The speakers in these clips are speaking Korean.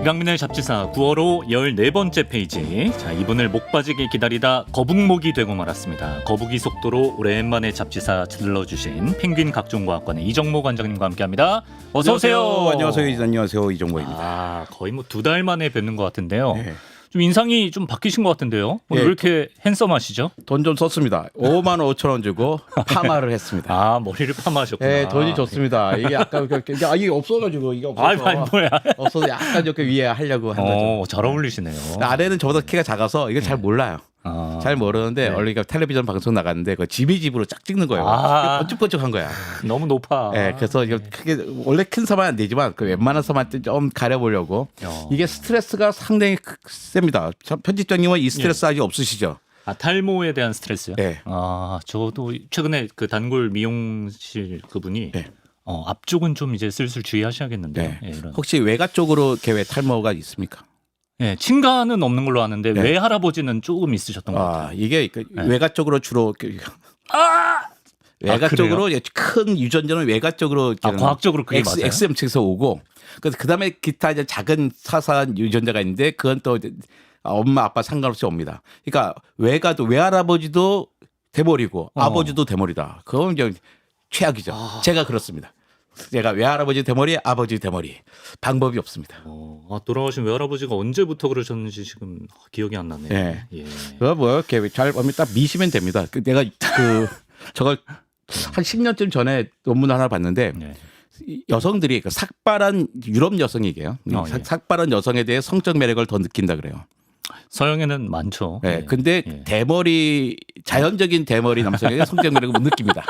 이강민의 잡지사 9월호 14번째 페이지. 자, 이분을 목 빠지게 기다리다 거북목이 되고 말았습니다. 거북이 속도로 오랜만에 잡지사 들러주신 펭귄 각종과학관의 이정모 관장님과 함께합니다. 어서 오세요. 안녕하세요. 이정모입니다. 아, 거의 뭐 2달 만에 뵙는 것 같은데요. 네. 좀 인상이 좀 바뀌신 것 같은데요. 오늘 예. 왜 이렇게 핸섬하시죠? 돈 좀 썼습니다. 5만 5천 원 주고 파마를 했습니다. 아, 머리를 파마하셨구나. 네, 돈이 좋습니다. 이게 약간 이게 없어가지고 이게 없어서 아이, 뭐야? 없어서 약간 이렇게 위에 하려고 한 거죠. 잘 어울리시네요. 아래는 저보다 키가 작아서 이거 잘 몰라요. 아. 잘 모르는데 네. 원래 텔레비전 방송 나갔는데 그 집으로 쫙 찍는 거예요. 아. 번쩍번쩍한 거야. 너무 높아. 네, 그래서 이거 크게 원래 큰 섬은 안 되지만 그 웬만한 섬한테 좀 가려보려고. 이게 스트레스가 상당히 셉니다. 편집장님은 이 스트레스 아직 없으시죠? 아, 탈모에 대한 스트레스요? 네. 아, 저도 최근에 그 단골 미용실 그분이 네. 앞쪽은 좀 이제 슬슬 주의하셔야겠는데요. 네. 예, 이런. 혹시 외가 쪽으로 계획 탈모가 있습니까? 예, 친가는 없는 걸로 아는데 네. 외할아버지는 조금 있으셨던 것 같아요. 아, 이게 그 외가 쪽으로 주로 외가 아, 그래요? 쪽으로 큰 유전자는 외가 쪽으로 과학적으로 그게 맞아요? XM 측에서 오고 그다음에 기타 이제 작은 사사한 유전자가 있는데 그건 또 이제 엄마 아빠 상관없이 옵니다. 그러니까 외가도 외할아버지도 대머리고 아버지도 대머리다. 그건 이제 최악이죠. 제가 그렇습니다. 제가 외할아버지 대머리, 아버지 대머리. 방법이 없습니다. 돌아가신 외할아버지가 언제부터 그러셨는지 지금 기억이 안 나네요. 네. 예. 그거 뭐 이렇게 잘 보면 딱 미시면 됩니다. 내가 저걸 한 10년쯤 전에 논문 하나 봤는데 네. 여성들이 그 삭발한 유럽 여성이게요. 예. 삭발한 여성에 대해 성적 매력을 더 느낀다 그래요. 서양에는 많죠. 네, 예. 근데 예. 자연적인 대머리 남성에게 성적 매력을 못 느낍니다.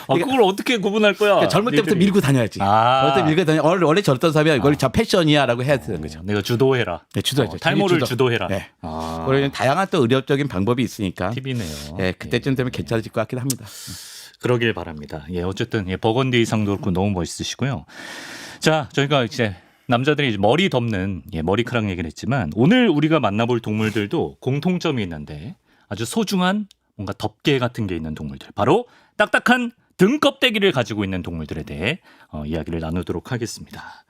그걸 어떻게 구분할 거야? 그러니까 젊을 때부터 니들이. 밀고 다녀야지. 아. 젊을 때 밀고 다녀. 원래 저랬던 사람이 이걸 자 패션이야라고 해야 되는 거죠. 내가 주도해라. 네, 주도해야죠. 탈모를 주도. 주도해라. 네. 아. 그리고 다양한 또 의료적인 방법이 있으니까. 팁이네요. 네, 그때쯤 되면 괜찮아질 것 같긴 합니다. 그러길 바랍니다. 예, 어쨌든 버건디 의상도 그렇고 너무 멋있으시고요. 자, 저희가 이제 남자들이 이제 머리 덮는 머리카락 얘기를 했지만 오늘 우리가 만나볼 동물들도 공통점이 있는데 아주 소중한 뭔가 덮개 같은 게 있는 동물들. 바로 딱딱한 등껍데기를 가지고 있는 동물들에 대해 이야기를 나누도록 하겠습니다.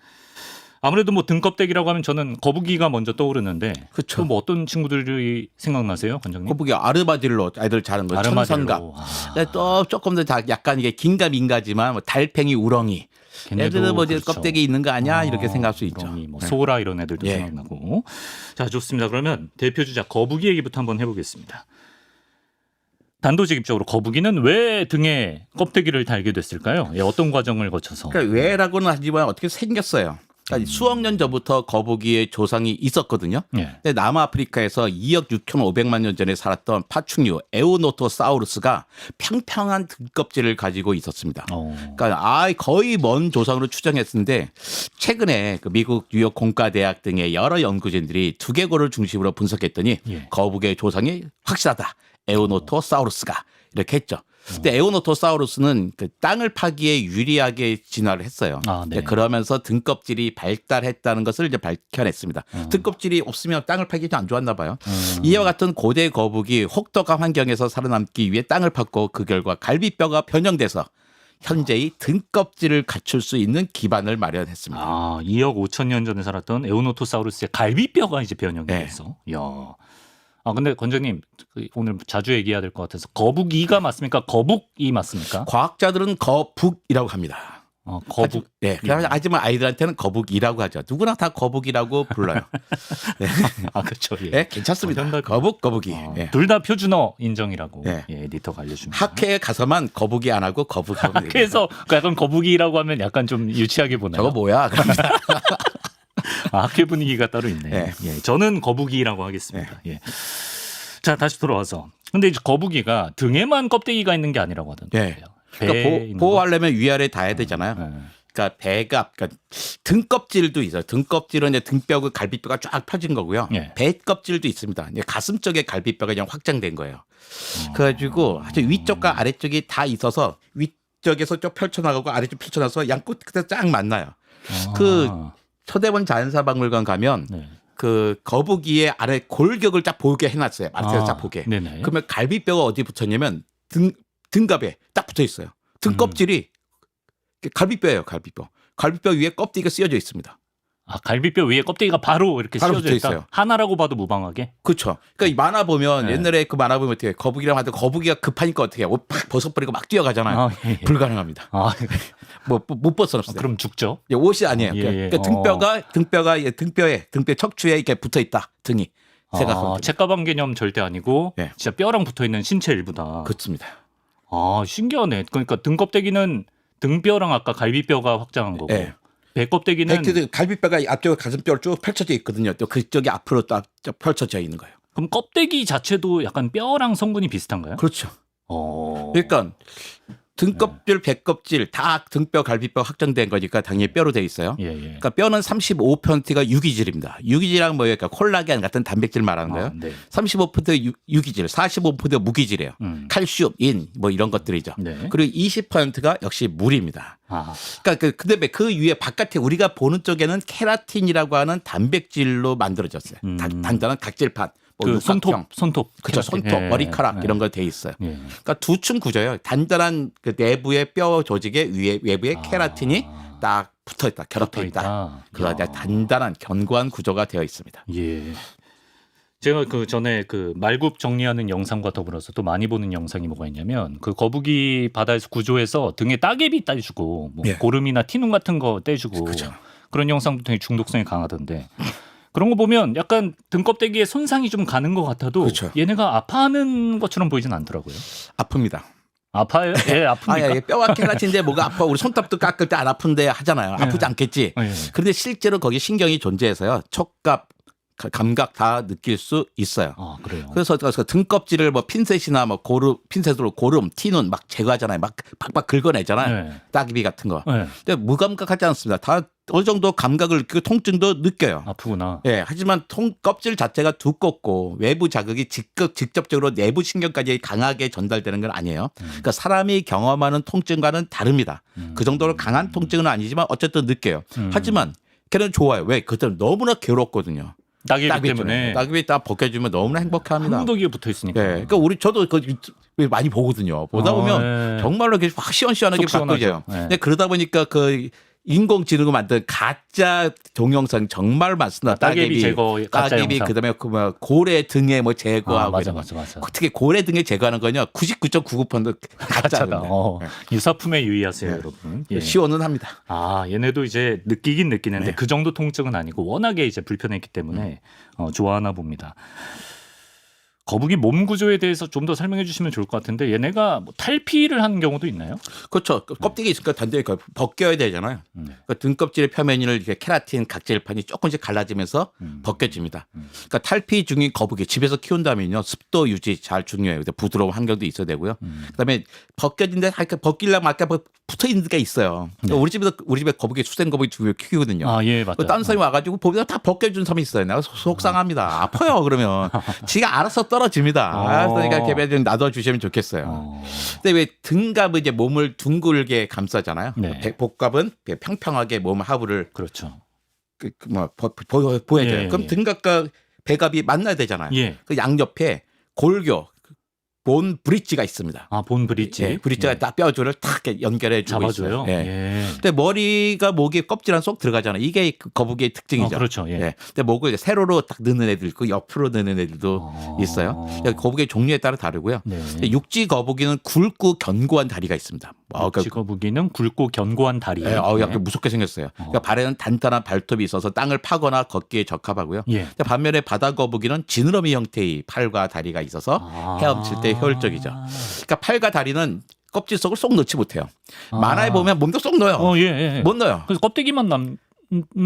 아무래도 뭐 등껍데기라고 하면 저는 거북이가 먼저 떠오르는데 그쵸. 또 뭐 어떤 친구들이 생각나세요, 관장님? 거북이 아르마딜로 아이들 자는 거, 천성갑. 근데 또 조금 더 약간 이게 긴가 민가지만 뭐 달팽이, 우렁이. 애들은 뭐 그렇죠. 껍데기 있는 거 아니야 이렇게 생각할 수 있죠. 뭐 소라 이런 애들도 예. 생각나고. 자, 좋습니다. 그러면 대표 주자 거북이 얘기부터 한번 해보겠습니다. 단도직입적으로 거북이는 왜 등에 껍데기를 달게 됐을까요? 예, 어떤 과정을 거쳐서? 그러니까 왜라고는 하지만 어떻게 생겼어요. 그러니까 수억 년 전부터 거북이의 조상이 있었거든요. 예. 근데 남아프리카에서 2억 6,500만 년 전에 살았던 파충류 에오노토사우루스가 평평한 등껍질을 가지고 있었습니다. 그러니까 거의 먼 조상으로 추정했는데 최근에 그 미국 뉴욕 공과대학 등의 여러 연구진들이 두개골을 중심으로 분석했더니 예. 거북이의 조상이 확실하다. 에오노토사우루스가 이렇게 했죠. 근데 에오노토사우루스는 그 땅을 파기에 유리하게 진화를 했어요. 네. 그러면서 등껍질이 발달했다는 것을 이제 밝혀냈습니다. 등껍질이 없으면 땅을 파기 좀 안 좋았나 봐요. 이와 같은 고대 거북이 혹독한 환경에서 살아남기 위해 땅을 팠고 그 결과 갈비뼈가 변형돼서 현재의 등껍질을 갖출 수 있는 기반을 마련했습니다. 2억 5천 년 전에 살았던 에오노토사우루스의 갈비뼈가 이제 변형이 네. 돼서. 야. 근데 권장님 오늘 자주 얘기해야 될 것 같아서 거북이가 맞습니까? 거북이 맞습니까? 과학자들은 거북이라고 합니다. 거북. 네. 하지만 아이들한테는 거북이라고 하죠. 누구나 다 거북이라고 불러요. 네. 그렇죠. 예. 네, 괜찮습니다. 거북이. 네. 둘 다 표준어 인정이라고 네. 에디터가 알려줍니다. 학회에 가서만 거북이 안 하고 거북이. 학회에서 약간 거북이라고 하면 약간 좀 유치하게 보나요? 저거 뭐야? 학회 분위기가 따로 있네. 네. 예, 저는 거북이라고 하겠습니다. 예. 자, 다시 돌아와서. 근데 이제 거북이가 등에만 껍데기가 있는 게 아니라고 하던데요. 네. 그러니까 보호하려면 위아래 다 해야 되잖아요. 그러니까 배가 그러니까 등껍질도 있어요. 등껍질은 이제 등뼈고 갈비뼈가 쫙 펴진 거고요. 예. 배 껍질도 있습니다. 이제 가슴 쪽에 갈비뼈가 그냥 확장된 거예요. 그래가지고 아주 위쪽과 아래쪽이 다 있어서 위쪽에서 쭉 펼쳐나가고 아래쪽 펼쳐나서 양끝 그때 쫙 만나요. 그 서대문 자연사박물관 가면 네. 그 거북이의 아래 골격을 쫙 보게 해놨어요. 마트에서 쫙 보게. 네네. 그러면 갈비뼈가 어디 붙었냐면 등갑에 딱 붙어 있어요. 등껍질이 갈비뼈예요. 갈비뼈. 갈비뼈 위에 껍데기가 쓰여져 있습니다. 아, 갈비뼈 위에 껍데기가 바로 이렇게 바로 씌워져 붙어 있다. 있어요. 하나라고 봐도 무방하게. 그렇죠. 그러니까 이 만화 보면 네. 옛날에 그 만화 보면 어떻게 거북이랑 하는데 거북이가 급하니까 어떻게 옷 팍 벗어버리고 막 뛰어가잖아요. 아, 예, 예. 불가능합니다. 아, 뭐 못 벗어났어요. 그럼 죽죠. 예, 옷이 아니에요. 예, 예. 그러니까 등뼈가 등뼈 척추에 이렇게 붙어 있다. 등이 생각하면 됩니다. 책가방 개념 절대 아니고 예. 진짜 뼈랑 붙어 있는 신체 일부다. 그렇습니다. 아, 신기하네. 그러니까 등 껍데기는 등뼈랑 아까 갈비뼈가 확장한 거고 예. 배 껍데기는 팩트도 갈비뼈가 앞쪽 가슴뼈로 쭉 펼쳐져 있거든요. 또 그쪽이 앞으로 딱 펼쳐져 있는 거예요. 그럼 껍데기 자체도 약간 뼈랑 성분이 비슷한가요? 그렇죠. 어. 그러니까 등껍질, 배껍질 다 등뼈, 갈비뼈 확정된 거니까 당연히 뼈로 돼 있어요. 예, 예. 그러니까 뼈는 35%가 유기질입니다. 유기질이란 뭐예요? 그러니까 콜라겐 같은 단백질 말하는 거예요. 네. 35% 유기질, 45% 무기질이에요. 칼슘, 인, 뭐 이런 것들이죠. 네. 그리고 20%가 역시 물입니다. 아, 그러니까 근데 그 위에 바깥에 우리가 보는 쪽에는 케라틴이라고 하는 단백질로 만들어졌어요. 단단한 각질판. 뭐 그 육각형. 손톱. 그렇죠. 손톱, 예, 머리카락 예. 이런 거 돼 있어요. 예. 그러니까 두 층 구조예요. 단단한 그 내부의 뼈 조직의 외부에 케라틴이 딱 붙어 있다, 결합해 있다. 그래서 아주 단단한 견고한 구조가 되어 있습니다. 예. 제가 그 전에 그 말굽 정리하는 영상과 더불어서 또 많이 보는 영상이 뭐가 있냐면 그 거북이 바다에서 구조해서 등에 따개비 떼주고 뭐 예. 고름이나 티눈 같은 거 떼주고 그죠. 그런 영상도 되게 중독성이 강하던데 그런 거 보면 약간 등껍데기에 손상이 좀 가는 것 같아도 그렇죠. 얘네가 아파하는 것처럼 보이진 않더라고요. 아픕니다. 아파요? 예, 아픕니까? 예, 뼈와 케라틴인데 뭐가 아파? 우리 손톱도 깎을 때 안 아픈데 하잖아요. 아프지 않겠지? 예. 그런데 실제로 거기 신경이 존재해서요. 촉각, 감각 다 느낄 수 있어요. 아, 그래요. 그래서 등껍질을 뭐 핀셋이나 뭐 핀셋으로 고름, 티눈 막 제거하잖아요. 막 팍팍 긁어내잖아요. 네. 따기비 같은 거. 네. 근데 무감각하지 않습니다. 다 어느 정도 감각을 느끼고 통증도 느껴요. 아프구나. 예, 하지만 껍질 자체가 두껍고 외부 자극이 직접적으로 내부 신경까지 강하게 전달되는 건 아니에요. 그러니까 사람이 경험하는 통증과는 다릅니다. 그 정도로 강한 통증은 아니지만 어쨌든 느껴요. 하지만 걔는 좋아요. 왜? 그때는 너무나 괴롭거든요. 따개비 때문에 따개비 딱 벗겨주면 너무나 행복해합니다. 한무더기에 붙어 있으니까. 예, 그러니까 저도 그 유튜브 많이 보거든요. 보다 보면 예. 정말로 이렇게 확 시원시원하게 속 시원하죠. 바꿔져요. 예. 근데 그러다 보니까 그 인공지능으로 만든 가짜 동영상 정말 많습니다. 따개비 제거 가짜 따개비 영상. 그다음에 그 뭐 고래 등에 뭐 제거하고 맞아, 이런 거. 맞아. 특히 고래 등에 제거하는 거냐 99.99% 가짜다. 가짜다. 유사품에 유의하세요, 네. 여러분. 예. 시원은 합니다. 아, 얘네도 이제 느끼긴 느끼는데 네. 그 정도 통증은 아니고 워낙에 이제 불편했기 때문에 좋아하나 봅니다. 거북이 몸 구조에 대해서 좀 더 설명해 주시면 좋을 것 같은데 얘네가 뭐 탈피를 하는 경우도 있나요? 그렇죠. 껍데기 있으니까 단단히 벗겨야 되잖아요. 그러니까 등껍질의 표면을 이렇게 케라틴 각질판이 조금씩 갈라지면서 벗겨집니다. 그러니까 탈피 중인 거북이 집에서 키운다면요 습도 유지 잘 중요해요. 부드러운 환경도 있어야 되고요. 그다음에 벗겨진데 벗기려면 아까 붙어 있는 데가 있어요. 네. 우리 집에 거북이 수생 거북이 두 개 키우거든요. 아, 예, 맞아요. 딴 사람이 와가지고 보면 다 벗겨준 사람이 있어요. 내가 속상합니다. 아파요 그러면 지가 알아서 떨어집니다. 알았으니까 개별 좀 놔둬주시면 좋겠어요. 근데 왜 등갑은 이제 몸을 둥글게 감싸잖아요. 네. 복갑은 평평하게 몸 하부를 그렇죠. 보여줘요. 예, 그럼 예. 등갑과 배갑이 만나야 되잖아요. 예. 그 양옆에 골교, 본 브릿지가 있습니다. 아, 본 브릿지. 예, 브릿지가 딱 뼈줄을 탁 이렇게 연결해 주고 잡아줘요. 있어요. 예. 예. 근데 머리가 목에 껍질 안 쏙 들어가잖아요. 이게 그 거북이의 특징이죠. 그렇죠. 예. 근데 목을 이제 세로로 딱 넣는 애들 있고 옆으로 넣는 애들도 있어요. 거북이의 종류에 따라 다르고요. 네. 근데 육지 거북이는 굵고 견고한 다리가 있습니다. 육지 거북이는 굵고 견고한 다리. 약간 무섭게 생겼어요. 그러니까 발에는 단단한 발톱이 있어서 땅을 파거나 걷기에 적합하고요. 예. 근데 반면에 바다 거북이는 지느러미 형태의 팔과 다리가 있어서 헤엄칠 때 효율적이죠. 그러니까 팔과 다리는 껍질 속을 쏙 넣지 못해요. 만화에 보면 몸도 쏙 넣어요. 예. 못 넣어요. 그래서 껍데기만 남는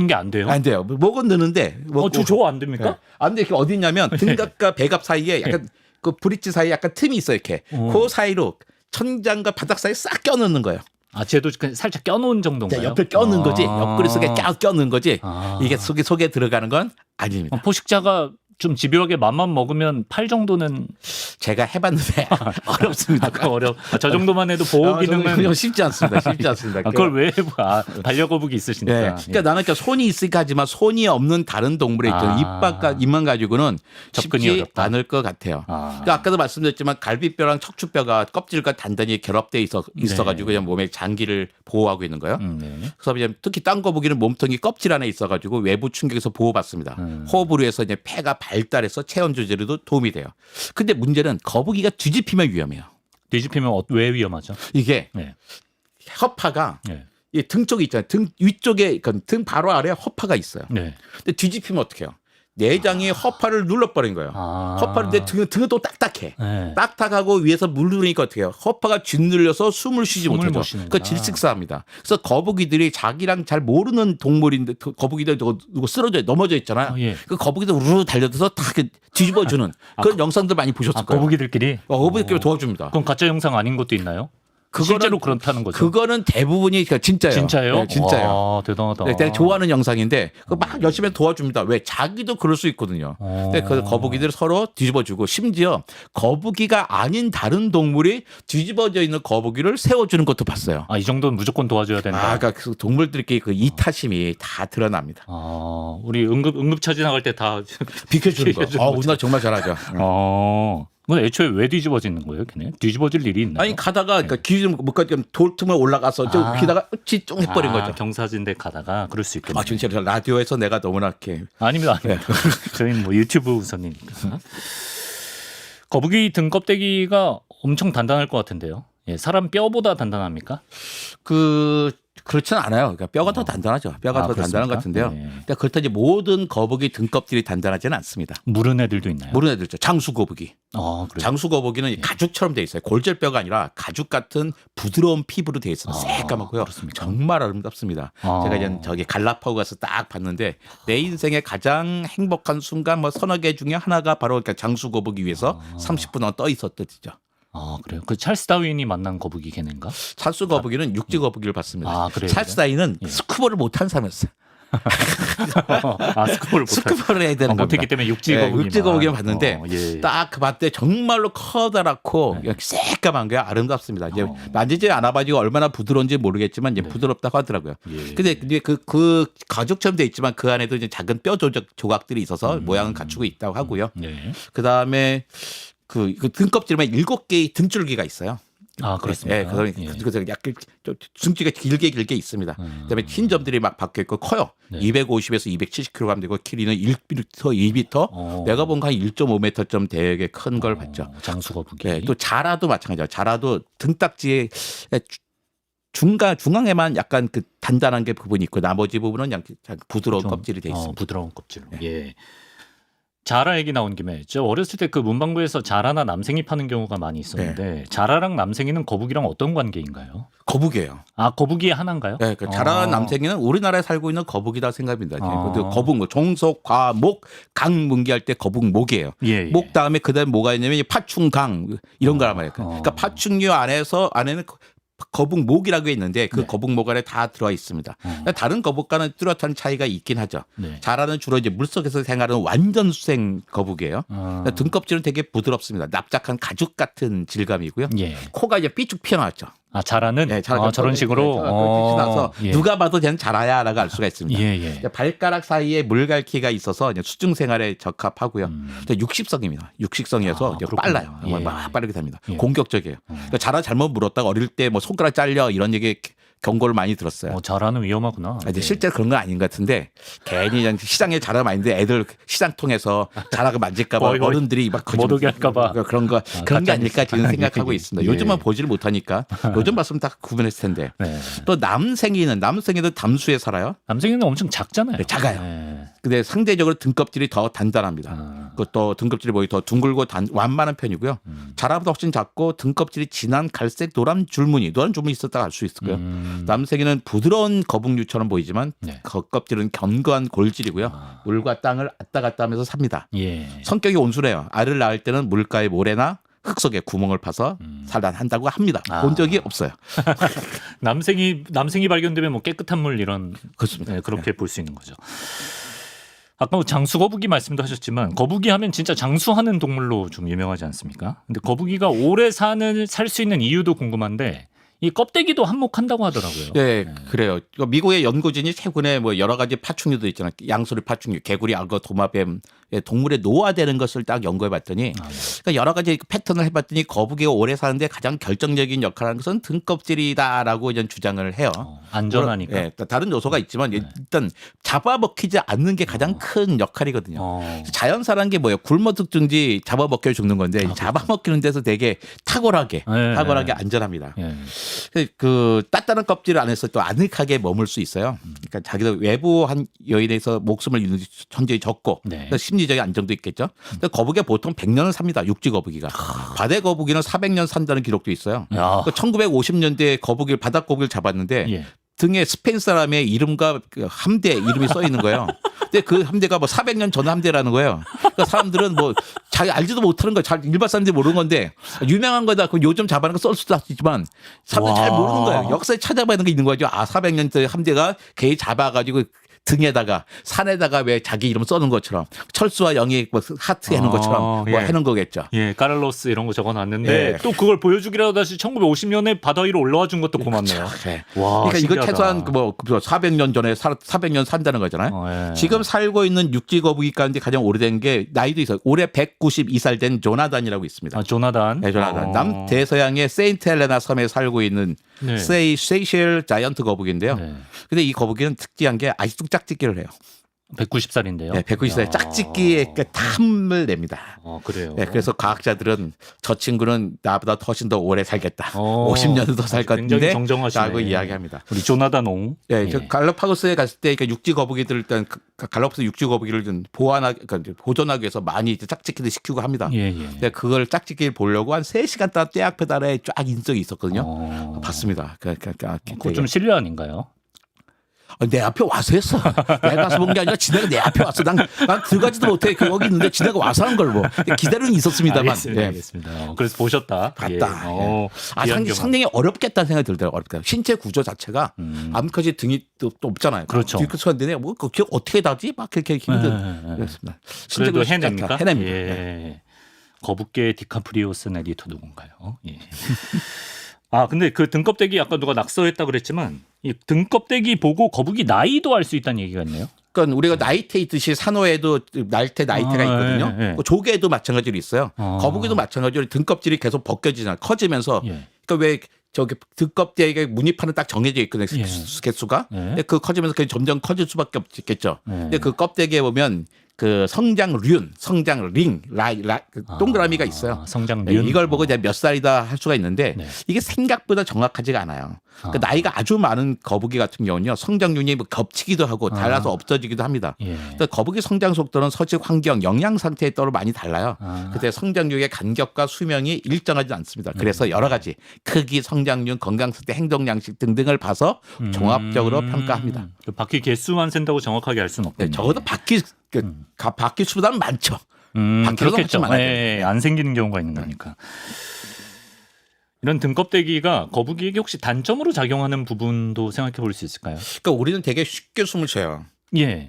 게 안 돼요. 안 돼요. 목은 넣는데. 저거 안 됩니까? 안 돼. 이게 어디 있냐면 등갑과 배갑 사이에 약간 그 브릿지 사이에 약간 틈이 있어요. 이렇게. 그 사이로 천장과 바닥 사이에 싹 껴넣는 거예요. 아, 쟤도 살짝 껴놓은 정도인가요? 옆에 껴넣은 거지. 옆구리 속에 껴넣은 거지. 아. 이게 속에 들어가는 건 아닙니다. 포식자가 좀 집요하게 맘만 먹으면 팔 정도는 제가 해봤는데 어렵습니다. 저 정도만 해도 보호 기능은 그냥 쉽지 않습니다. 쉽지 않습니다. 그걸 왜 해봐? 반려거북이 있으시니까. 네. 그러니까 나는 그러니까 손이 있으니까 하지만 손이 없는 다른 동물에 있죠. 입만 가지고는 접근이 쉽지 어렵다. 않을 것 같아요. 그러니까 아까도 말씀드렸지만 갈비뼈랑 척추뼈가 껍질과 단단히 결합돼 있어가지고 그냥 몸에 장기를 보호하고 있는 거예요. 네. 그래서 이제 특히 땅거북이는 몸통이 껍질 안에 있어가지고 외부 충격에서 보호받습니다. 호흡으로 해서 이제 폐가 발달해서 체온 조절에도 도움이 돼요. 근데 문제는 거북이가 뒤집히면 위험해요. 뒤집히면 왜 위험하죠? 이게 네. 허파가 네. 이 등 쪽에 있잖아요. 등 위쪽에 그러니까 등 바로 아래에 허파가 있어요. 네. 근데 뒤집히면 어떡해요? 내장이 허파를 눌러버린 거예요. 허파를 내 등은 또 딱딱해. 네. 딱딱하고 위에서 물 누르니까 어떻게 해요? 허파가 짓눌려서 숨을 쉬지 숨을 못하죠. 못 쉬는구나. 그 질식사입니다. 그래서 거북이들이 자기랑 잘 모르는 동물인데 거북이들 누구 쓰러져 넘어져 있잖아요. 예. 그 거북이들 우르르 달려들어서 다 뒤집어주는 그런 영상들 많이 보셨을 거예요. 거북이들끼리? 거북이들끼리 도와줍니다. 그럼 가짜 영상 아닌 것도 있나요? 실제로 그렇다는 거죠. 그거는 대부분이 그러니까 진짜예요. 진짜예요? 네, 진짜예요. 와, 대단하다. 네, 내가 좋아하는 영상인데 막 열심히 도와줍니다. 왜? 자기도 그럴 수 있거든요. 근데 그 거북이들 서로 뒤집어주고 심지어 거북이가 아닌 다른 동물이 뒤집어져 있는 거북이를 세워주는 것도 봤어요. 이 정도는 무조건 도와줘야 된다. 그러니까 그 동물들끼리 그 이타심이 다 드러납니다. 우리 응급처치 나갈 때 다 비켜주는 거. 우리나라 정말 잘하죠. 근데 애초에 왜 뒤집어지는 거예요, 걔네? 뒤집어질 일이 있나요? 아니 가다가 그러니까 길좀 못 가니까 돌틈을 올라가서 좀 기다가 찌쫑 해버린 거죠. 경사진데 가다가 그럴 수 있겠네요. 진짜 라디오에서 내가 너무나 이렇게 아닙니다. 저희는 뭐 유튜브 우선이니까. 거북이 등 껍데기가 엄청 단단할 것 같은데요. 예, 사람 뼈보다 단단합니까? 그렇지는 않아요. 그러니까 뼈가 더 단단하죠. 뼈가 더 단단한 것 같은데요. 네. 그러니까 그렇다지 모든 거북이 등껍질이 단단하지는 않습니다. 무른 애들도 있나요? 모르는 애들 있죠. 장수거북이. 그래요? 장수거북이는 가죽처럼 돼 있어요. 골절뼈가 아니라 가죽 같은 부드러운 피부로 돼 있어요. 새까맣고요. 정말 아름답습니다. 제가 이제 저기 갈라파고 가서 딱 봤는데 내 인생의 가장 행복한 순간 뭐 서너 개 중에 하나가 바로 그러니까 장수거북이 위에서 30분 동안 떠 있었듯이죠. 그래요? 그 찰스 다윈이 만난 거북이 걔네인가? 찰스 거북이는 육지 거북이를 봤습니다. 그래요? 찰스 다윈은 스쿠버를 못한 사람이었어요. 스쿠버를 해야 되는 겁니다. 못했기 때문에 육지 거북이만 봤는데 딱 그 봤을 때 정말로 커다랗고 새까만 게 아름답습니다. 이제 만지지 않아가지고 얼마나 부드러운지 모르겠지만 이제 부드럽다고 하더라고요. 근데 이제 그 가죽처럼 돼 있지만 그 안에도 이제 작은 뼈 조각들이 있어서 모양을 갖추고 있다고 하고요. 그 다음에 그 등껍질에 7개의 등줄기가 있어요. 그렇습니다. 그래서 약간 등줄기가 길게 있습니다. 그다음에 흰 점들이 막 박혀 있고 커요. 250에서 270kg 되고 길이는 1m, 2m. 내가 본 거 한 1.5m쯤 되게 큰 걸 봤죠. 장수거북이. 또 자라도 마찬가지죠. 자라도 등딱지에 중앙에만 약간 그 단단한 게 부분이 있고 나머지 부분은 그냥 부드러운 껍질이 돼 있습니다. 부드러운 껍질로. 예. 자라 얘기 나온 김에 저 어렸을 때 그 문방구에서 자라나 남생이 파는 경우가 많이 있었는데 자라랑 남생이는 거북이랑 어떤 관계인가요? 거북이에요. 거북이의 하나인가요? 네, 그 자라는 남생이는 우리나라에 살고 있는 거북이다 생각합니다. 거북, 종속, 과, 목, 강 분기할 때 거북목이에요. 목 다음에 그다음에 뭐가 있냐면 파충강 이런 거란 말이에요. 그러니까 파충류 안에는 거북목이라고 있는데 그 거북목 안에 다 들어와 있습니다. 다른 거북과는 뚜렷한 차이가 있긴 하죠. 자라는 주로 이제 물속에서 생활하는 완전 수생 거북이에요. 등껍질은 되게 부드럽습니다. 납작한 가죽 같은 질감이고요. 코가 이제 삐쭉 피어나왔죠. 자라는 저런 식으로 나서 누가 봐도 그냥 자라야라고 알 수가 있습니다. 발가락 사이에 물갈퀴가 있어서 수중 생활에 적합하고요. 육식성입니다. 육식성이어서 빨라요. 막 빠르게 됩니다. 공격적이에요. 그러니까 자라 잘못 물었다가 어릴 때 뭐 손가락 잘려 이런 얘기 경고를 많이 들었어요. 자라는 위험하구나. 실제 그런 건 아닌 것 같은데 괜히 그냥 시장에 자라면 아닌데 애들 시장통에서 자라가 만질까봐 어른들이 막 못 오게 할까봐 그런 게 아닐까 지금 생각하고 있습니다. 요즘은 보지를 못하니까 요즘 봤으면 다 구분했을 텐데. 또 남생이는 담수에 살아요. 남생이는 엄청 작잖아요. 작아요. 근데 상대적으로 등껍질이 더 단단합니다. 그것도 등껍질이 보기 더 둥글고 완만한 편이고요. 자라보다 훨씬 작고 등껍질이 진한 갈색 노란 줄무늬 있었다고 알 수 있을 거예요. 남생이는 부드러운 거북류처럼 보이지만 겉껍질은 견고한 골질이고요. 물과 땅을 왔다 갔다 하면서 삽니다. 성격이 온순해요. 알을 낳을 때는 물가의 모래나 흙 속에 구멍을 파서 산란한다고 합니다. 본 적이 없어요. 남생이 발견되면 뭐 깨끗한 물 이런 그렇습니다. 그렇게 볼 수 있는 거죠. 아까 장수거북이 말씀도 하셨지만 거북이 하면 진짜 장수하는 동물로 좀 유명하지 않습니까? 근데 거북이가 오래 살 수 있는 이유도 궁금한데 이 껍데기도 한몫한다고 하더라고요. 네, 그래요. 미국의 연구진이 최근에 뭐 여러 가지 파충류도 있잖아요. 양수리 파충류, 개구리, 악어, 도마뱀 동물의 노화되는 것을 딱 연구해 봤더니 그러니까 여러 가지 패턴을 해봤더니 거북이가 오래 사는데 가장 결정적인 역할을 하는 것은 등껍질이다라고 이제 주장을 해요. 안전하니까. 예, 다른 요소가 있지만 일단 잡아먹히지 않는 게 가장 큰 역할이거든요. 자연사라는 게 뭐예요? 굶어 죽든지 잡아먹혀 죽는 건데 잡아먹히는 데서 되게 탁월하게 안전합니다. 그 따뜻한 껍질 안에서 또 아늑하게 머물 수 있어요. 그러니까 자기도 외부 한 요인에서 목숨을 잃는 현저히 적고 그러니까 심리적인 안정도 있겠죠. 근데 거북이가 보통 100년을 삽니다. 육지 거북이가. 바다 거북이는 400년 산다는 기록도 있어요. 1950년대에 거북이를 바다 거북이를 잡았는데 등에 스페인 사람의 이름과 그 함대 이름이 써 있는 거예요. 근데 그 함대가 뭐 400년 전 함대라는 거예요. 그러니까 사람들은 뭐 자기 알지도 못하는 거예요. 잘 일반 사람들이 모르는 건데 유명한 거다. 그 요즘 잡아는 거 썰 수도 있지만 사람들이 잘 모르는 거예요. 역사에 찾아봐야 하는 게 있는 거죠. 아 400년 전 함대가 걔 잡아가지고 등에다가 산에다가 왜 자기 이름 써놓은 것처럼 철수와 영이 뭐 하트 해놓은 것처럼 뭐 해놓은 거겠죠. 예, 카를로스 이런 거 적어놨는데 또 그걸 보여주기라도 다시 1950년에 바다 위로 올라와 준 것도 고맙네요. 와, 그러니까 신기하다. 이거 최소한 뭐 400년 전에 400년 산다는 거잖아요. 지금 살고 있는 육지 거북이 가운데 가장 오래된 게 나이도 있어요. 올해 192살 된 조나단이라고 있습니다. 조나단. 네, 조나단. 남대서양의 세인트 헬레나 섬에 살고 있는 세이셸 자이언트 거북이인데요. 근데 이 거북이는 특이한 게 아직도 짝짓기를 해요. 190살인데요. 네, 190살 짝짓기에 탐을 냅니다. 그래요. 네, 그래서 과학자들은 저 친구는 나보다 훨씬 더 오래 살겠다. 50년을 더 살 것 같은데 라고 이야기합니다. 우리 조나단 옹. 네, 저 갈라파고스에 갔을 때 육지 거북이들 일단 갈라파고스 육지 거북이를 좀 보존하기 위해서 많이 이제 짝짓기를 시키고 합니다. 근데 그걸 짝짓기를 보려고 한 3시간 동안 떼 앞에 달에 쫙 인적이 있었거든요. 봤습니다. 그거 좀 실례 아닌가요? 내 앞에 와서 했어. 내가 가서 본 게 아니라 지네가 내 앞에 왔어. 난 들어가지도 못해. 여기 있는데 지네가 와서 한 걸 뭐. 기다리는 있었습니다만. 알겠습니다. 그래서 보셨다. 봤다. 상당히 어렵겠다는 생각이 들더라고요. 어렵다. 신체 구조 자체가 암컷이 등이 또 없잖아요. 그렇죠. 뒤끝 서는데 뭐 그 기억 어떻게 다지? 막 그렇게 힘든. 그렇습니다. 그래도 해냅니까? 해냅니다. 거북계 디카프리오스는 에디터 누군가요? 근데 그 등껍데기 아까 누가 낙서했다 그랬지만 이 등껍데기 보고 거북이 나이도 알 수 있다는 얘기가 있네요. 그러니까 우리가 나이테 있듯이 산호에도 나이테가 있거든요. 조개도 마찬가지로 있어요. 거북이도 마찬가지로 등껍질이 계속 벗겨지잖아요. 커지면서 그러니까 왜 저기 등껍데기에 무늬판은 딱 정해져 있거든요. 개수가. 근데 그 커지면서 점점 커질 수밖에 없겠죠. 근데 그 껍데기에 보면 그 성장륜, 성장링, 동그라미가 있어요. 성장륜. 이걸 보고 이제 몇 살이다 할 수가 있는데 이게 생각보다 정확하지가 않아요. 그러니까 나이가 아주 많은 거북이 같은 경우는요, 성장륜이 뭐 겹치기도 하고 달라서 없어지기도 합니다. 그러니까 거북이 성장 속도는 서식 환경, 영양 상태에 따라 많이 달라요. 그때 성장률의 간격과 수명이 일정하지 않습니다. 그래서 여러 가지 크기, 성장률, 건강 상태, 행동 양식 등등을 봐서 종합적으로 평가합니다. 바퀴 개수만 센다고 정확하게 알 수는 없겠네요. 적어도 바퀴 수보다는 많죠. 그렇겠죠. 안 생기는 경우가 있는 거니까. 이런 등껍데기가 거북이에게 혹시 단점으로 작용하는 부분도 생각해 볼 수 있을까요? 그러니까 우리는 되게 쉽게 숨을 쉬어요.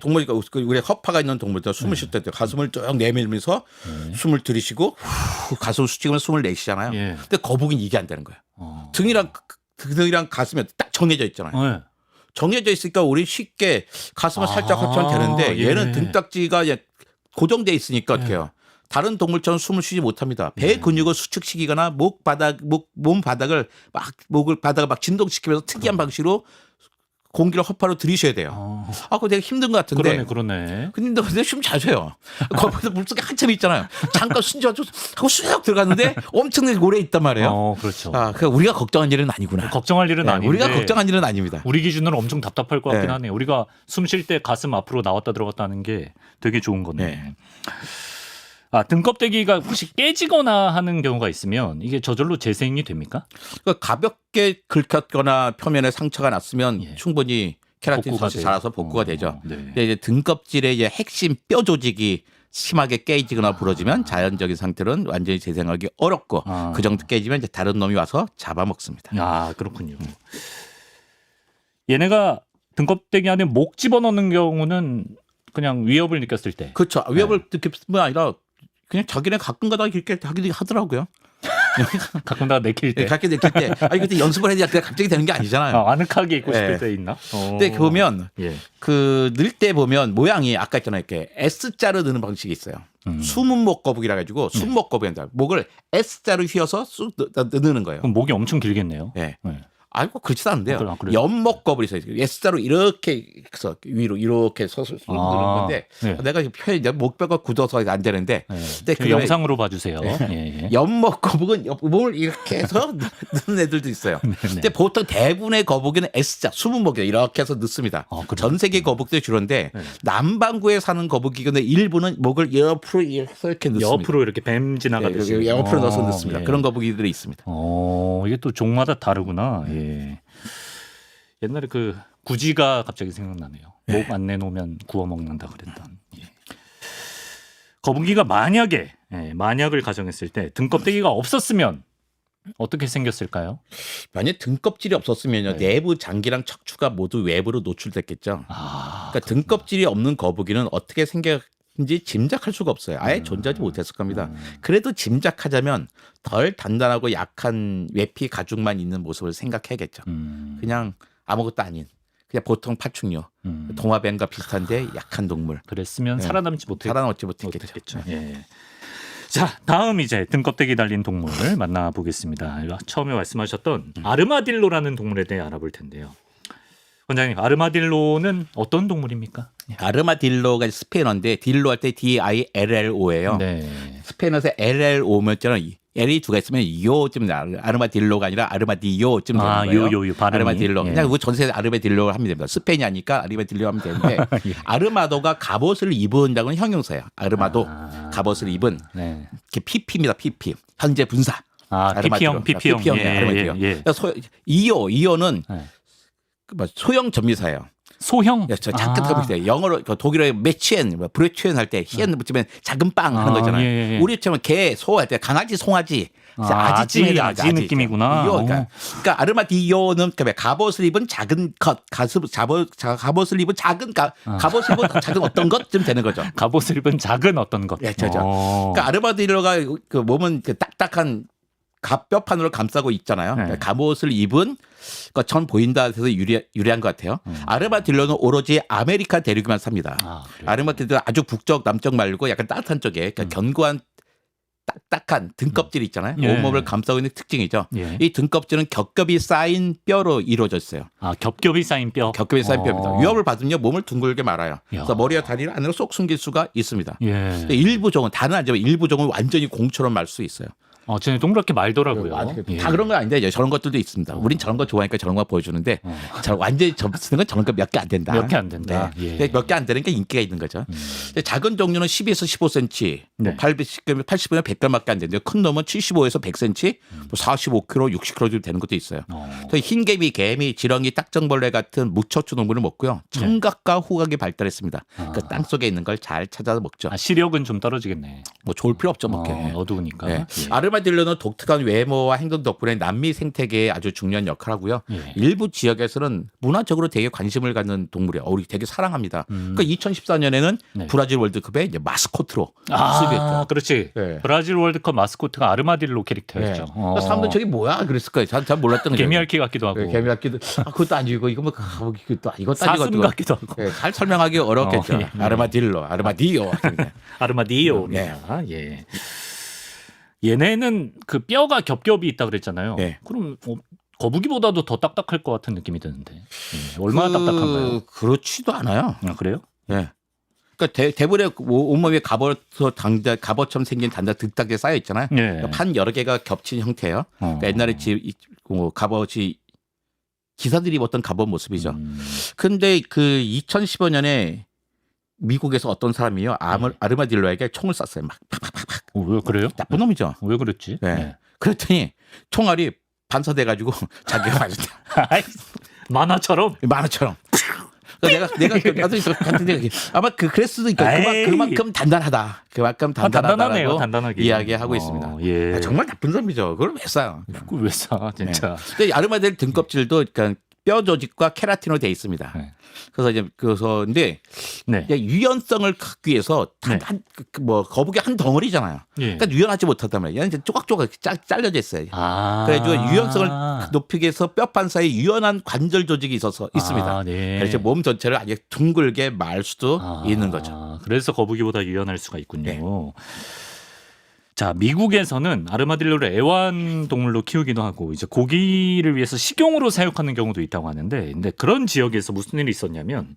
동물이 우리 허파가 있는 동물들 숨을 쉴 때 가슴을 쭉 내밀면서 숨을 들이쉬고 가슴을 수직으면 숨을 내쉬잖아요. 근데 거북이는 이게 안 되는 거예요. 등이랑 가슴이 딱 정해져 있잖아요. 정해져 있으니까 우리 쉽게 가슴을 살짝 합치면 되는데 얘는 등딱지가 고정돼 있으니까 어떻게 해요? 다른 동물처럼 숨을 쉬지 못합니다. 배 근육을 수축시키거나 몸 바닥을 막 진동시키면서 특이한 방식으로 공기를 허파로 들이셔야 돼요. 그거 되게 힘든 것 같은데. 그러네. 근데 숨 잘 쉬어요. 거기서 물속에 한참 있잖아요. 잠깐 숨쉬어가지고 하고 쑥 들어갔는데 엄청나게 오래 있단 말이에요. 그렇죠. 그러니까 우리가 걱정한 일은 아니구나. 걱정할 일은 아닌데. 우리가 걱정한 일은 아닙니다. 우리 기준으로 엄청 답답할 것 같긴 하네요. 우리가 숨 쉴 때 가슴 앞으로 나왔다 들어갔다 하는 게 되게 좋은 거네. 등껍데기가 혹시 깨지거나 하는 경우가 있으면 이게 저절로 재생이 됩니까? 그러니까 가볍게 긁혔거나 표면에 상처가 났으면 충분히 케라틴 다시 자라서 복구가 되죠. 근데 이제 등껍질의 핵심 뼈 조직이 심하게 깨지거나 부러지면 자연적인 상태로는 완전히 재생하기 어렵고 그 정도 깨지면 이제 다른 놈이 와서 잡아먹습니다. 그렇군요. 얘네가 등껍데기 안에 목 집어넣는 경우는 그냥 위협을 느꼈을 때. 그렇죠. 위협을 느낄 뿐만 아니라 그냥 자기네 가끔가다 이렇게 하기도 하더라고요. 가끔가다 내킬 때. 가끔 느낄 때 아니 그때 연습을 해야 돼 갑자기 되는 게 아니잖아요. 아늑하게 입고 싶을 예. 때 있나? 근데 보면 예. 그 넣을 때 보면 모양이 아까 있잖아요. 이렇게 S자로 넣는 방식이 있어요. 수문목 거북이라 가지고 순목 거북이한다. 목을 S자로 휘어서 쑥 넣는 거예요. 그럼 목이 엄청 길겠네요. 예. 네. 아이고 그렇지도 않은데요. 그래요? 연목 거북이 있어요. S자로 이렇게 해서 위로 이렇게 서서 누르는 건데 네. 내가 표현이 목뼈가 굳어서 안 되는데 네. 근데 그 영상으로 봐주세요. 예. 예. 연목 거북은 몸을 이렇게 해서 넣는 애들도 있어요. 근데 보통 대부분의 거북이는 S자, 수분목이 이렇게 해서 넣습니다. 전 세계 거북들이 주로인데 남반구에 사는 거북이는 일부는 목을 옆으로 이렇게 넣습니다. 옆으로 이렇게 뱀 지나가듯이. 네, 옆으로 넣어서 넣습니다. 예. 그런 거북이들이 있습니다. 이게 또 종마다 다르구나. 예. 옛날에 그 구지가 갑자기 생각나네요. 목 안 내놓으면 구워 먹는다 그랬던. 예. 거북이가 만약을 가정했을 때 등껍데기가 없었으면 어떻게 생겼을까요? 만약 등껍질이 없었으면요 내부 장기랑 척추가 모두 외부로 노출됐겠죠. 그러니까 등껍질이 없는 거북이는 어떻게 생겼는지 짐작할 수가 없어요. 아예 존재하지 못했을 겁니다. 그래도 짐작하자면 덜 단단하고 약한 외피 가죽만 있는 모습을 생각해야겠죠. 그냥 아무것도 아닌 그냥 보통 파충류, 동화뱀과 비슷한데 약한 동물. 그랬으면 살아남지 못했겠죠. 예. 자, 다음 이제 등껍데기 달린 동물 만나보겠습니다. 처음에 말씀하셨던 아르마딜로라는 동물에 대해 알아볼 텐데요. 원장님, 아르마딜로는 어떤 동물입니까? 아르마딜로가 스페인어인데 딜로 할 때 DILLO예요. 네. 스페인어에서 LLO면 L이 두 개 있으면 요쯤 아르마딜로가 아니라 아르마디요쯤 되는 거예요. 발음이. 아르마딜로. 예. 그냥 그 전세 아르마딜로 하면 됩니다. 스페인이 아니까 아르마딜로 하면 되는데 예. 아르마도가 갑옷을 입은다고는 형용사예요. 아르마도 갑옷을 입은 네. 이렇게 PP입니다. PP. 현재 분사. PP형. PP형이에요. 아르마딜로. 이어는 네. 소형 전미사예요. 소형? 저 잠깐 들어보세요. 영어로 독일어의 매치엔, 브레치엔 할 때 히엔 붙이면 작은 빵 하는 거 있잖아요. 예. 우리처럼 개, 소 할 때 강아지, 송아지, 아지찜 아지 느낌이구나. 그러니까 아르마디오는 갑옷을 입은 작은 것, 갑옷을 입은 작은 갑옷을 입은 작은 어떤 것쯤 되는 거죠. 갑옷을 입은 작은 어떤 것. 예, 그러니까 아르마디로가 그 몸은 그 딱딱한 갑뼈판으로 감싸고 있잖아요. 네. 갑옷을 입은 것처럼 보인다 해서 유리한 것 같아요. 아르마딜로는 오로지 아메리카 대륙에만 삽니다. 아르마딜로는 아주 북쪽, 남쪽 말고 약간 따뜻한 쪽에 그러니까 견고한 딱딱한 등껍질이 있잖아요. 예. 온몸을 감싸고 있는 특징이죠. 예. 이 등껍질은 겹겹이 쌓인 뼈로 이루어져 있어요. 겹겹이 쌓인 뼈. 겹겹이 쌓인 뼈입니다. 위협을 받으면 몸을 둥글게 말아요. 그래서 머리와 다리를 안으로 쏙 숨길 수가 있습니다. 예. 일부 종은 다는 아니지만 일부 종은 완전히 공처럼 말 수 있어요. 쟤네 동그랗게 말더라고요. 다 그런 건 아닌데 저런 것들도 있습니다. 우린 저런 거 좋아하니까 저런 거 보여주는데 완전히 접쓰는 건 저런 거 몇 개 안 된다. 몇 개 안 된다. 네. 예. 몇 개 안 되는 게 인기가 있는 거죠. 작은 종류는 12에서 15cm, 네. 80면 100g밖에 안 되는데 큰 놈은 75에서 100cm, 45kg, 60kg 정도 되는 것도 있어요. 흰개미, 개미, 지렁이, 딱정벌레 같은 무척추 동물을 먹고요. 청각과 후각이 발달했습니다. 그 땅 속에 있는 걸 잘 찾아서 먹죠. 시력은 좀 떨어지겠네. 뭐 좋을 필요 없죠, 먹게. 어두우니까. 네. 예. 아르마딜로는 독특한 외모와 행동 덕분에 남미 생태계에 아주 중요한 역할을 하고요. 예. 일부 지역에서는 문화적으로 되게 관심을 갖는 동물이에요. 우리 되게 사랑합니다. 그러니까 2014년에는 네. 브라질 월드컵에 이제 마스코트로 수비했죠. 그렇지. 네. 브라질 월드컵 마스코트가 아르마딜로 캐릭터였죠. 네. 그러니까 사람들 저게 뭐야 그랬을 거예요. 잘 몰랐던 거죠. 개미핥기 같기도 하고. 네, 개미핥기도 그것도 아니고 이거 뭐 이것도 아니고 사슴 같기도 하고. 네, 잘 설명하기 어렵겠죠. 예. 아르마딜로, 아르마디오. 아르마디오입니다. 예. 얘네는 그 뼈가 겹겹이 있다 그랬잖아요. 네. 그럼 거북이보다도 더 딱딱할 것 같은 느낌이 드는데 얼마나 딱딱한가요? 그렇지도 않아요. 그래요? 네. 그러니까 대부분의 온몸에 갑옷처럼 생긴 단단 등딱지에 쌓여 있잖아요. 네. 판 여러 개가 겹친 형태예요. 그러니까 옛날에 갑옷이 기사들이 입었던 갑옷 모습이죠. 근데 그 2015년에 미국에서 어떤 사람이요 아르마딜로에게 총을 쐈어요. 막 팍팍팍팍. 왜 그래요? 나쁜 놈이죠. 왜 그랬지? 네. 네. 그랬더니 총알이 반사돼가지고 자기가 맞았다. 만화처럼. 만화처럼. 내가 아마 그랬을 수도 있고 그만큼 단단하다. 그만큼 단단하다라고 단단하게 이야기하고 있습니다. 예. 정말 나쁜 사람이죠. 그걸 왜 쏴요? 그걸 왜 쏴? 진짜. 근데 아르마딜 등껍질도 그러니까 뼈 조직과 케라틴으로 돼 있습니다. 네. 근데 네. 이제 유연성을 갖기 위해서 네. 뭐 거북이 한 덩어리잖아요. 예. 그러니까 유연하지 못하단 말이에요. 얘는 이제 조각조각 잘려져 있어요. 아. 그래가지고 유연성을 높이기 위해서 뼈판 사이에 유연한 관절 조직이 있습니다. 아, 네. 그래서 몸 전체를 아주 둥글게 말 수도 있는 거죠. 그래서 거북이보다 유연할 수가 있군요. 네. 자, 미국에서는 아르마딜로를 애완동물로 키우기도 하고 이제 고기를 위해서 식용으로 사육하는 경우도 있다고 하는데, 근데 그런 지역에서 무슨 일이 있었냐면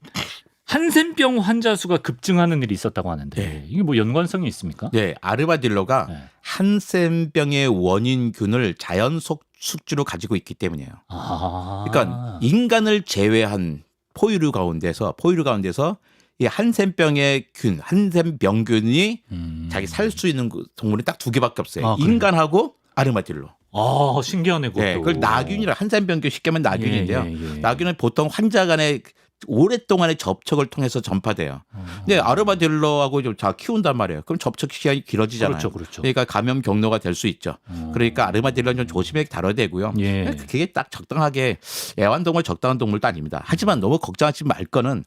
한센병 환자 수가 급증하는 일이 있었다고 하는데 네. 이게 뭐 연관성이 있습니까? 네, 아르마딜로가 네. 한센병의 원인균을 자연 숙주로 가지고 있기 때문이에요. 아. 그러니까 인간을 제외한 포유류 가운데서 이 한센병의 한센병균이 자기 살 수 있는 동물이 딱 두 개밖에 없어요. 아, 그래요? 인간하고 아르마딜로. 아, 신기하네 그것도. 네, 그걸 나균이라 한센병균 쉽게 하면 나균인데요. 예. 나균은 보통 환자 간의 오랫동안의 접촉을 통해서 전파돼요. 근데 아르마딜로하고 좀 다 키운단 말이에요. 그럼 접촉 시간이 길어지잖아요. 그렇죠. 그러니까 감염 경로가 될 수 있죠. 그러니까 아르마딜로는 좀 조심하게 다뤄야 되고요. 예. 그게 딱 적당하게 애완동물 적당한 동물도 아닙니다. 하지만 너무 걱정하지 말 거는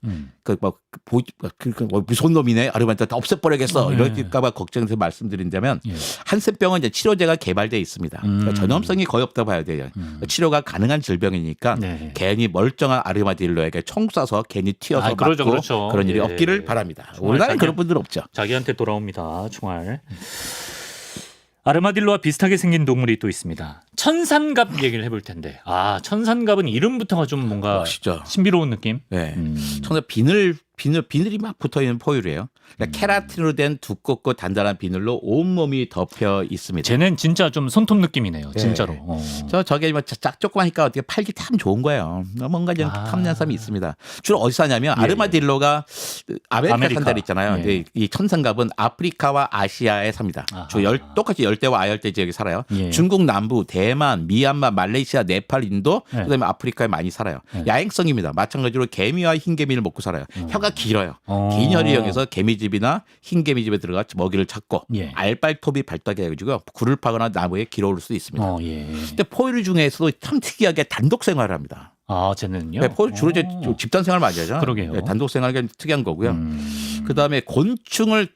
무서운 놈이네 아르마딜로 다 없애버려야겠어 이럴까봐 걱정해서 말씀드린다면 예. 한센병은 이제 치료제가 개발돼 있습니다. 그러니까 전염성이 거의 없다고 봐야 돼요. 치료가 가능한 질병이니까 네. 괜히 멀쩡한 아르마딜로에게 총 쏴서 괜히 튀어서 맞고 그렇죠. 그런 일이 예. 없기를 바랍니다. 정말 우리나라는 그런 분들 없죠. 자기한테 돌아옵니다. 총알. 아르마딜로와 비슷하게 생긴 동물이 또 있습니다. 천산갑 얘기를 해볼 텐데. 아, 천산갑은 이름부터가 좀 뭔가 멋있죠. 신비로운 느낌? 네. 천사 비늘이 막 붙어 있는 포유류예요. 그러니까 케라틴으로 된 두껍고 단단한 비늘로 온 몸이 덮여 있습니다. 쟤는 진짜 좀 손톱 느낌이네요. 네. 진짜로. 저게 뭐 조그마니까 어떻게 팔기 참 좋은 거예요. 뭔가 좀 탐난감이 있습니다. 주로 어디서 사냐면 예. 아르마딜로가 아메리카 산다리 있잖아요. 예. 근데 이 천상갑은 아프리카와 아시아에 삽니다. 똑같이 열대와 아열대 지역에 살아요. 예. 중국 남부, 대만, 미얀마, 말레이시아, 네팔, 인도, 예. 그다음에 아프리카에 많이 살아요. 예. 야행성입니다. 마찬가지로 개미와 흰개미를 먹고 살아요. 혀가 길어요. 어. 긴 혀를 이용해서 개미집이나 흰개미집에 들어가 먹이를 찾고 예. 알발톱이 발달해가지고 굴을 파거나 나무에 길어올 수도 있습니다. 예. 근데 포유류 중에서도 참 특이하게 단독 생활을 합니다. 아, 쟤는요? 네, 포유류 주로 이제 집단 생활 많이 하잖아요. 그러게요. 네, 단독 생활이 특이한 거고요. 그다음에 곤충을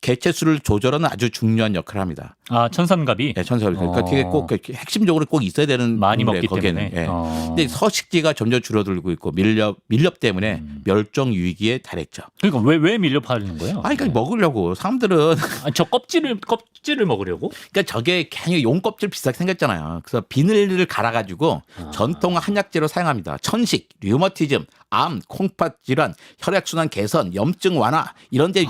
개체수를 조절하는 아주 중요한 역할을 합니다. 아, 천산갑이? 네, 천사를. 그러니까 되게 꼭 핵심적으로 꼭 있어야 되는 많이 먹기 거기에는. 때문에. 예. 근데 서식지가 점점 줄어들고 있고 밀렵 때문에 멸종 위기에 달했죠. 그러니까 왜 밀렵하는 거예요? 그러니까 먹으려고 사람들은 저 껍질을 먹으려고? 그러니까 저게 그냥 용껍질 비슷하게 생겼잖아요. 그래서 비늘을 갈아가지고 전통 한약재로 사용합니다. 천식, 류머티즘, 암, 콩팥 질환, 혈액순환 개선, 염증 완화 이런데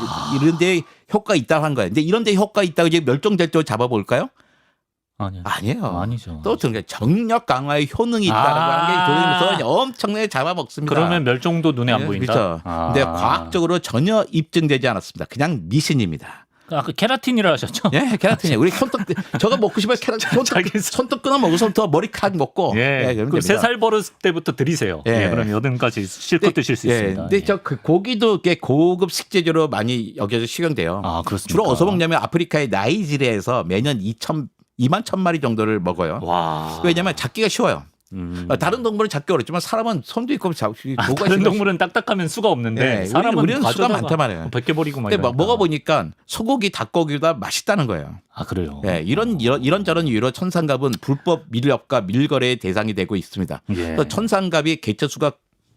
효과 있다고 한 거예요. 근데 이런데 효과 있다고 이제 멸종될 때 잡아볼까요? 아니에요. 아니죠. 또 정력 강화의 효능이 있다라고 하는 게 엄청나게 잡아먹습니다. 그러면 멸종도 눈에 안 보인다. 그렇죠. 근데 과학적으로 전혀 입증되지 않았습니다. 그냥 미신입니다. 아까 케라틴이라 하셨죠? 예, 케라틴이에요. 우리 손톱 저거 먹고 싶어요. 손톱 끊어 먹어서부터 머리카락 먹고. 예. 그럼 3살 버릇 때부터 드리세요. 예. 그럼 여든까지 실컷 드실 수 있습니다. 근데 그 고기도 꽤 고급 식재료로 많이 여겨져 식용돼요. 아, 그렇습니까? 주로 어디서 먹냐면 아프리카의 나이지리아에서 매년 2만 1,000마리 정도를 먹어요. 와. 왜냐하면 잡기가 쉬워요. 다른 동물은 잡기 어렵지만 사람은 손도 있고 잡기 다른 동물은 딱딱하면 수가 없는데 사람은 우리는 수가 많단 말이에요. 벗겨버리고 막. 근데 먹어보니까 소고기, 닭고기보다 맛있다는 거예요. 아, 그래요? 네, 이런저런 이유로 천상갑은 불법 밀렵과 밀거래의 대상이 되고 있습니다. 예. 그래서 천상갑이 개체수가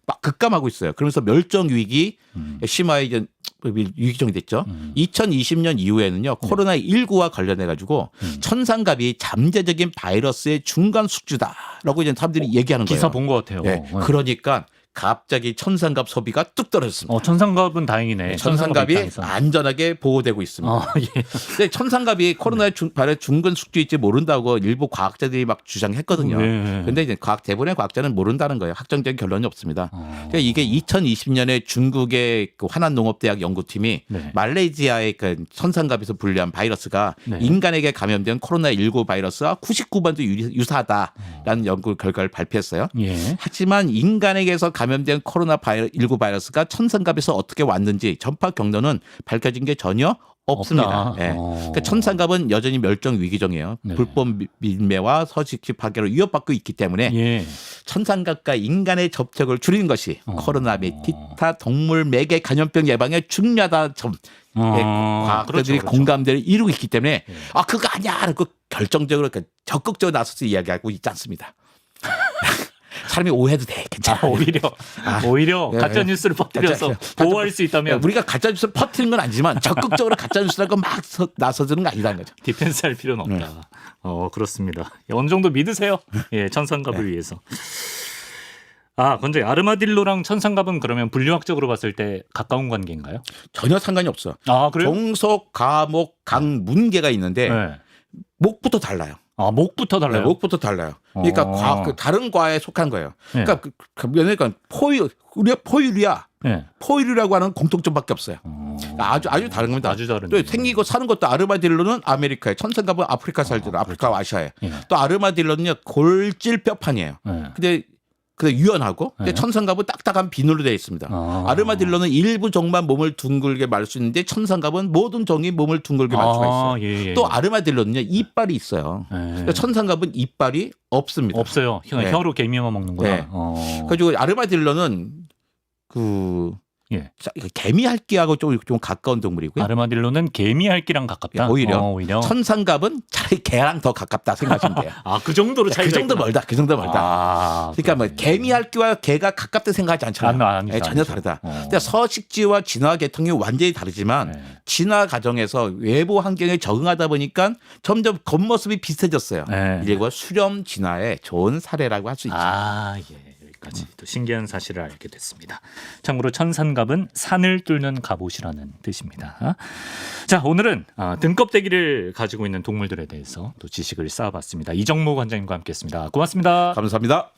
막 급감하고 있어요. 그러면서 멸종 위기 심화에 이제 위기종이 됐죠. 2020년 이후에는요 코로나19와 관련해 가지고 천상갑이 잠재적인 바이러스의 중간 숙주다라고 이제 사람들이 얘기하는 거예요. 기사 본 것 같아요. 네, 그러니까 갑자기 천상갑 소비가 뚝 떨어졌습니다. 천상갑은 다행이네. 천상갑이 입장에서. 안전하게 보호되고 있습니다. 예. 근데 천상갑이 코로나의 발의 중근 숙주일지 모른다고 일부 과학자들이 막 주장했거든요. 네. 근데 이제 대부분의 과학자는 모른다는 거예요. 확정적인 결론이 없습니다. 그러니까 이게 2020년에 중국의 그 하난농업대학 연구팀이 네. 말레이시아의 그 천상갑에서 분리한 바이러스가 네. 인간에게 감염된 코로나19 바이러스와 99번도 유사하다라는 연구 결과를 발표했어요. 예. 하지만 인간에게서 감염된 코로나19 바이러스가 천상갑에서 어떻게 왔는지 전파 경로는 밝혀진 게 전혀 없습니다. 없다. 예. 그러니까 천상갑은 여전히 멸종 위기종이에요. 네. 불법 밀매와 서식지 파괴로 위협받고 있기 때문에 예. 천상갑과 인간의 접촉을 줄이는 것이 코로나 및 기타 동물 매개 감염병 예방에 중요하다는 점 과학자들이 그렇죠. 공감대를 이루고 있기 때문에 예. 아 그거 아니야 그 결정적으로 적극적으로 나서서 이야기하고 있지 않습니다. 사람이 오해도 돼 괜찮아. 오히려 네, 가짜 뉴스를 퍼뜨려서 보호할 수 있다면 우리가 가짜 뉴스를 퍼뜨리는 건 아니지만 적극적으로 가짜 뉴스라고 막 나서주는 건 아니라는 거죠. 디펜스할 필요는 없다. 네. 그렇습니다. 어느 정도 믿으세요. 예, 천상갑을 네. 위해서. 건데 아르마딜로랑 천상갑은 그러면 분류학적으로 봤을 때 가까운 관계인가요? 전혀 상관이 없어. 그래요? 종속, 과목, 강, 문계가 있는데 네. 목부터 달라요. 목부터 달라요. 네, 목부터 달라요. 그러니까 다른 과에 속한 거예요. 네. 그러니까 우리가 포유류야. 네. 포유류라고 하는 공통점밖에 없어요. 아주 다른 겁니다. 아주 다른. 또 생기고 사는 것도 아르마딜로는 아메리카에, 천상갑은 아프리카 살잖아. 아프리카와 아시아에. 예. 또 아르마딜로는요 골질 뼈판이에요. 네. 근데 유연하고 근데 네. 천상갑은 딱딱한 비늘로 되어 있습니다. 아르마딜로는 일부 종만 몸을 둥글게 말 수 있는데 천상갑은 모든 종이 몸을 둥글게 말 수가 있어요. 예. 또 아르마딜로는요 이빨이 있어요. 예. 천상갑은 이빨이 없습니다. 없어요. 네. 혀로 개미만 먹는구나. 네. 그래가지고 아르마딜로는 개미핥기하고 좀 가까운 동물이고요. 아르마딜로는 개미핥기랑 가깝다. 오히려 천상갑은 차라리 개랑 더 가깝다 생각하시면 돼요. 그 정도로 차이가 그 정도 있구나. 멀다. 그 정도 멀다. 그러니까 뭐 개미핥기와 개가 가깝다 생각하지 않잖아요. 아니죠, 전혀 아니죠. 다르다. 근데 서식지와 진화 계통이 완전히 다르지만 네. 진화 과정에서 외부 환경에 적응하다 보니까 점점 겉모습이 비슷해졌어요. 네. 이게 수렴 진화의 좋은 사례라고 할 수 있죠. 예. 여기까지 또 신기한 사실을 알게 됐습니다. 참고로 천상갑은 산을 뚫는 갑옷이라는 뜻입니다. 자, 오늘은 등껍데기를 가지고 있는 동물들에 대해서 또 지식을 쌓아봤습니다. 이정모 관장님과 함께했습니다. 고맙습니다. 감사합니다.